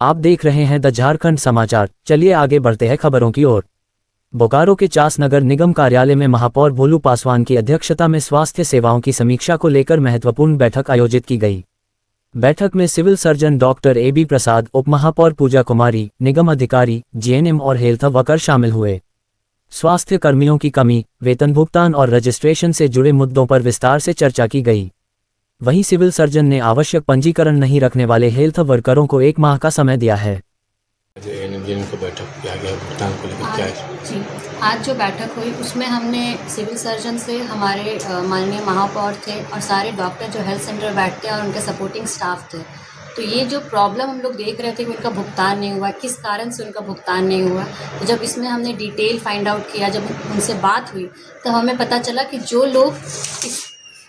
आप देख रहे हैं द झारखंड समाचार। चलिए आगे बढ़ते हैं खबरों की ओर। बोकारो के चास नगर निगम कार्यालय में महापौर भोलू पासवान की अध्यक्षता में स्वास्थ्य सेवाओं की समीक्षा को लेकर महत्वपूर्ण बैठक आयोजित की गई। बैठक में सिविल सर्जन डॉक्टर ए.बी. प्रसाद, उप महापौर पूजा कुमारी, निगम अधिकारी, जीएनएम और हेल्थ वर्कर शामिल हुए। स्वास्थ्य कर्मियों की कमी, वेतन भुगतान और रजिस्ट्रेशन से जुड़े मुद्दों पर विस्तार से चर्चा की गई। वहीं सिविल सर्जन ने आवश्यक पंजीकरण नहीं रखने वाले हेल्थ वर्करों को 1 माह का समय दिया है। आज जो बैठक हुई उसमें हमने सिविल सर्जन से हमारे माननीय महापौर थे और सारे डॉक्टर जो हेल्थ सेंटर बैठते हैं और उनके सपोर्टिंग स्टाफ थे। तो ये जो प्रॉब्लम हम लोग देख रहे थे कि उनका भुगतान नहीं हुआ, किस कारण से उनका भुगतान नहीं हुआ, तो जब इसमें हमने डिटेल फाइंड आउट किया, जब उनसे बात हुई तो हमें पता चला कि जो लोग इस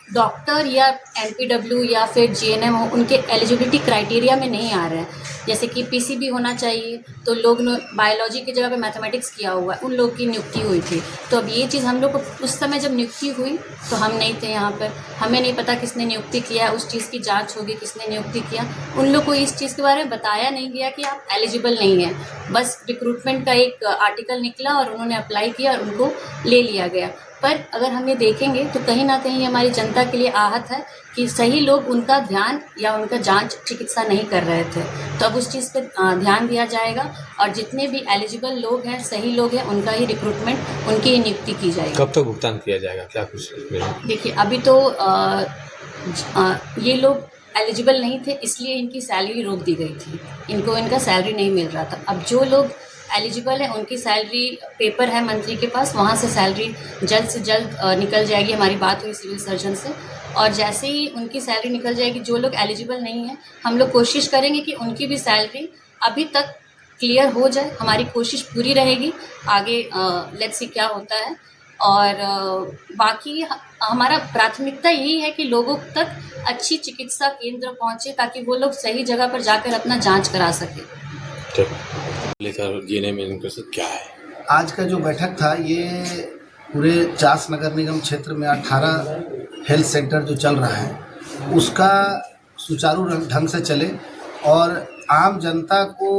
डॉक्टर या एनपीडब्ल्यू या फिर जीएनएम हो, उनके एलिजिबिलिटी क्राइटेरिया में नहीं आ रहे हैं। जैसे कि पीसीबी होना चाहिए, तो लोग ने बायोलॉजी की जगह पे मैथमेटिक्स किया हुआ है, उन लोग की नियुक्ति हुई थी। तो अब ये चीज़ हम लोग को उस समय जब नियुक्ति हुई तो हम नहीं थे यहाँ पर, हमें नहीं पता किसने नियुक्ति किया है, उस चीज़ की जाँच होगी किसने नियुक्ति किया। उन लोग को इस चीज़ के बारे में बताया नहीं गया कि आप एलिजिबल नहीं हैं। बस रिक्रूटमेंट का एक आर्टिकल निकला और उन्होंने अप्लाई किया और उनको ले लिया गया। पर अगर हम ये देखेंगे तो कहीं ना कहीं हमारी जनता के लिए आहत है कि सही लोग उनका ध्यान या उनका जांच चिकित्सा नहीं कर रहे थे। तो अब उस चीज़ पे ध्यान दिया जाएगा और जितने भी एलिजिबल लोग हैं, सही लोग हैं, उनका ही रिक्रूटमेंट, उनकी ही नियुक्ति की जाएगी। कब तक भुगतान किया जाएगा, क्या कुछ? देखिए, अभी तो ये लोग एलिजिबल नहीं थे, इसलिए इनकी सैलरी रोक दी गई थी, इनको इनका सैलरी नहीं मिल रहा था। अब जो लोग एलिजिबल है उनकी सैलरी पेपर है मंत्री के पास, वहाँ से सैलरी जल्द से जल्द निकल जाएगी। हमारी बात हुई सिविल सर्जन से और जैसे ही उनकी सैलरी निकल जाएगी, जो लोग एलिजिबल नहीं हैं हम लोग कोशिश करेंगे कि उनकी भी सैलरी अभी तक क्लियर हो जाए। हमारी कोशिश पूरी रहेगी, आगे लेट्स सी क्या होता है। और बाकी हमारा प्राथमिकता यही है कि लोगों तक अच्छी चिकित्सा केंद्र पहुँचे ताकि वो लोग सही जगह पर जाकर अपना जाँच करा सकें। लेकर जीने में क्या है? आज का जो बैठक था ये पूरे चास नगर निगम क्षेत्र में 18 हेल्थ सेंटर जो चल रहा है उसका सुचारू ढंग से चले और आम जनता को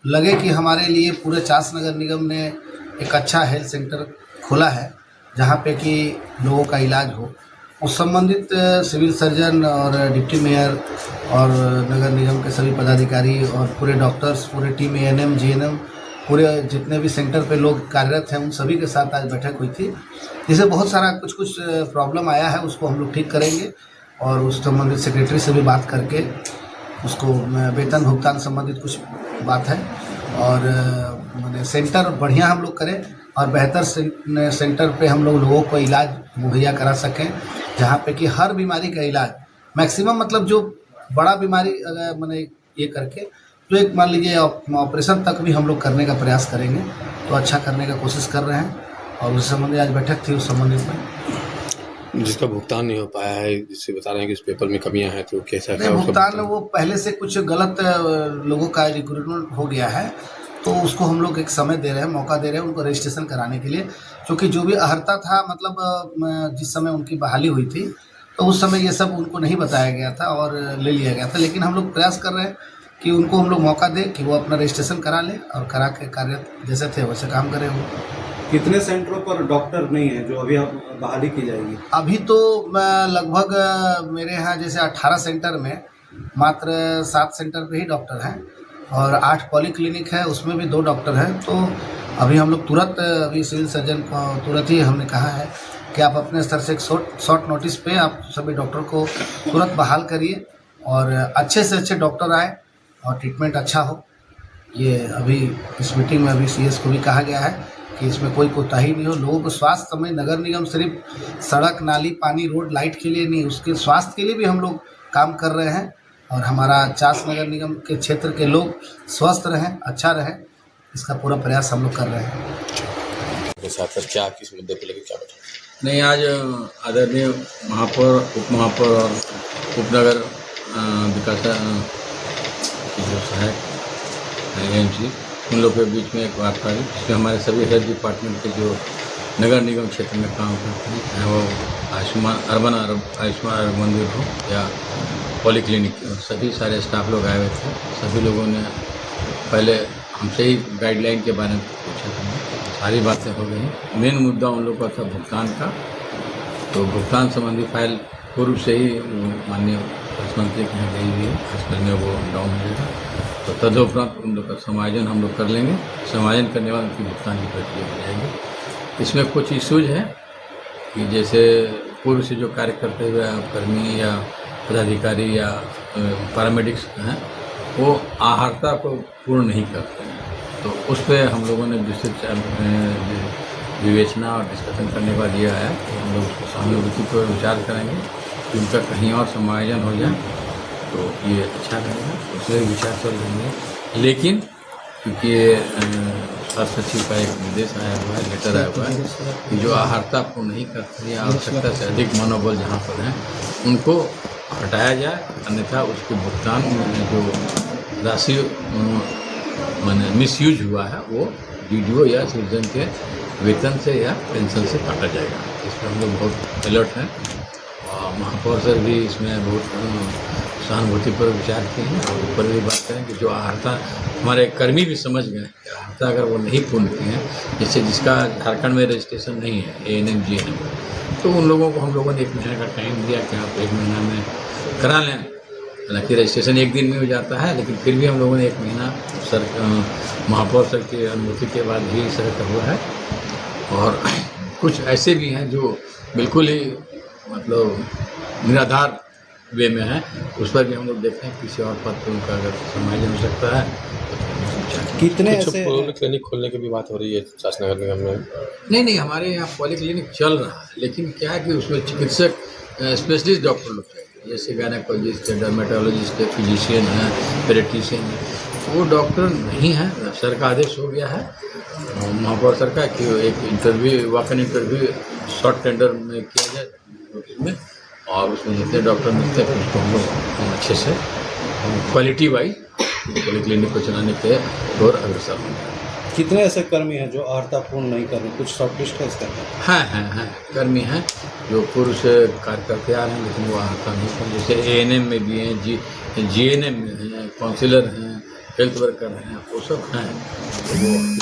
लगे कि हमारे लिए पूरे चास नगर निगम ने एक अच्छा हेल्थ सेंटर खोला है जहाँ पे कि लोगों का इलाज हो। उस संबंधित सिविल सर्जन और डिप्टी मेयर और नगर निगम के सभी पदाधिकारी और पूरे डॉक्टर्स, पूरे टीम एएनएम, जीएनएम, पूरे जितने भी सेंटर पे लोग कार्यरत हैं उन सभी के साथ आज बैठक हुई थी। जिससे बहुत सारा कुछ प्रॉब्लम आया है, उसको हम लोग ठीक करेंगे और उस संबंधित सेक्रेटरी से भी बात करके उसको वेतन भुगतान संबंधित कुछ बात है और मैंने सेंटर बढ़िया हम लोग करें और बेहतर सेंटर पे हम लोगों को इलाज मुहैया करा सकें, जहाँ पे कि हर बीमारी का इलाज मैक्सिमम, मतलब जो बड़ा बीमारी अगर मैंने ये करके तो एक मान लीजिए ऑपरेशन तक भी हम लोग करने का प्रयास करेंगे, तो अच्छा करने का कोशिश कर रहे हैं। और उस संबंधी आज बैठक थी, उस संबंधित में जिसका भुगतान नहीं हो पाया है, जिससे बता रहे हैं कि इस पेपर में कमियां हैं, तो कैसा नहीं भुगतान वो पहले से कुछ गलत लोगों का रिक्रूटमेंट हो गया है, तो उसको हम लोग एक समय दे रहे हैं, मौका दे रहे हैं उनको रजिस्ट्रेशन कराने के लिए। क्योंकि जो भी अहर्ता था, मतलब जिस समय उनकी बहाली हुई थी तो उस समय ये सब उनको नहीं बताया गया था और ले लिया गया था। लेकिन हम लोग प्रयास कर रहे हैं कि उनको हम लोग मौका दें कि वो अपना रजिस्ट्रेशन करा लें और करा के कार्य जैसे थे वैसे काम करें। वो कितने सेंटरों पर डॉक्टर नहीं है जो अभी बहाली की जाएगी? अभी तो लगभग मेरे यहाँ जैसे 18 सेंटर में मात्र 7 सेंटर पे ही डॉक्टर हैं और 8 पॉलीक्लिनिक है, उसमें भी 2 डॉक्टर हैं। तो अभी हम लोग तुरंत अभी सिविल सर्जन को तुरंत ही हमने कहा है कि आप अपने स्तर से एक शॉर्ट नोटिस पे आप सभी डॉक्टर को तुरंत बहाल करिए और अच्छे से अच्छे डॉक्टर आए और ट्रीटमेंट अच्छा हो। ये अभी इस मीटिंग में अभी सीएस को भी कहा गया है कि इसमें कोई कोताही नहीं हो। लोगों को स्वास्थ्य में नगर निगम सिर्फ सड़क, नाली, पानी, रोड, लाइट के लिए नहीं, उसके स्वास्थ्य के लिए भी हम लोग काम कर रहे हैं और हमारा चास नगर निगम के क्षेत्र के लोग स्वस्थ रहें, अच्छा रहें, इसका पूरा प्रयास हम लोग कर रहे हैं। साथ क्या किस मुद्दे पर लेकर क्या बैठा? नहीं, आज आदरणीय महापौर, उप महापौर और उपनगर विकास जो सहायक एएमसी, उन लोगों के बीच में एक वार्ता हुई जिसमें हमारे सभी हेल्थ डिपार्टमेंट के जो नगर निगम क्षेत्र में काम करते हैं, चाहे वो आयुष्मान आरोग्य मंदिर हो या पॉलीक्लिनिक, सभी सारे स्टाफ लोग आए हुए थे। सभी लोगों ने पहले हमसे ही गाइडलाइन के बारे में पूछा था, सारी बातें हो गई। मेन मुद्दा उन लोगों का था भुगतान का, तो भुगतान संबंधी फाइल पूर्व से ही माननीय मुख्यमंत्री के यहाँ गई हुई है, आजकल में वो डाउन मिलेगा, तो तदुपरांत उन लोग का समायोजन हम लोग कर लेंगे। समायोजन करने बाद उनकी भुगतान की प्रक्रिया हो जाएगी। इसमें कुछ इश्यूज हैं कि जैसे पूर्व से जो कार्य करते हुए कर्मी या पदाधिकारी या पैरामेडिक्स हैं, वो आहारता को पूर्ण नहीं करते हैं, तो उस पर हम लोगों ने विस्तृत विवेचना और डिस्कशन करने का दिया है कि हम लोग उसको सहानुभूति पर विचार करेंगे कि उनका कहीं और समायोजन हो जाए तो ये अच्छा रहेगा, उससे विचार चल रही है। लेकिन क्योंकि स्वास्थ्य सचिव का एक निर्देश आया हुआ है, लेटर आया हुआ है कि जो आहारता पूर्ण नहीं करते या आवश्यकता से अधिक मनोबल जहाँ पर हैं उनको हटाया जाए, अन्यथा उसके भुगतान में जो राशि मैंने मिसयूज हुआ है वो डीडीओ या सिटीजन के वेतन से या पेंशन से काटा जाएगा। इस पर हम लोग बहुत अलर्ट हैं और महापौर सर भी इसमें बहुत सहानुभूति पर विचार किए हैं और ऊपर भी बात करें कि जो आहारता हमारे कर्मी भी समझ गए कि आहारता अगर वो नहीं पूर्ण किए हैं, जैसे जिसका झारखंड में रजिस्ट्रेशन नहीं है ANM GNM, तो उन लोगों को हम लोगों ने 1 महीने का टाइम दिया कि आप 1 महीना में करा लें। हालांकि रजिस्ट्रेशन 1 दिन में हो जाता है, लेकिन फिर भी हम लोगों ने 1 महीना सर महापौर सर की अनुमति के बाद ही सर का हुआ है। और कुछ ऐसे भी हैं जो बिल्कुल ही मतलब निराधार वे में है, उस पर भी हम लोग देखते हैं किसी और पद पर उनका अगर समायोजन हो सकता है तो कितने कुछ ऐसे पॉलिक्लिनिक खोलने की भी बात हो रही है शासन नगर निगम में। नहीं, हमारे यहाँ पॉलिक्लिनिक चल रहा है, लेकिन क्या है कि उसमें चिकित्सक स्पेशलिस्ट डॉक्टर लोग चाहिए, जैसे गायनेकोलॉजिस्ट है, डर्मेटोलॉजिस्ट है, फिजिशियन है, पेडियाट्रिशियन है, वो डॉक्टर नहीं है। सर का आदेश हो गया है महापौर सर का कि एक interview walk-in interview short tender में किया जाए उसमें, और उसमें जितने डॉक्टर मिलते हैं उसको हम लोग अच्छे से क्वालिटी वाइज पॉलिक्लिनिक को चलाने के और अग्रसर होंगे। कितने ऐसे कर्मी हैं जो आहारता पूर्ण नहीं कर रहे, कुछ शॉर्ट लिस्ट है इसका? हैं कर्मी हैं जो पूर्व से कार्य करते आ रहे हैं, लेकिन वो आहारता नहीं कर, जैसे ANM में भी हैं, GNM में हैं, काउंसिलर हैं, हेल्थ वर्कर हैं, वो सब हैं, तो वो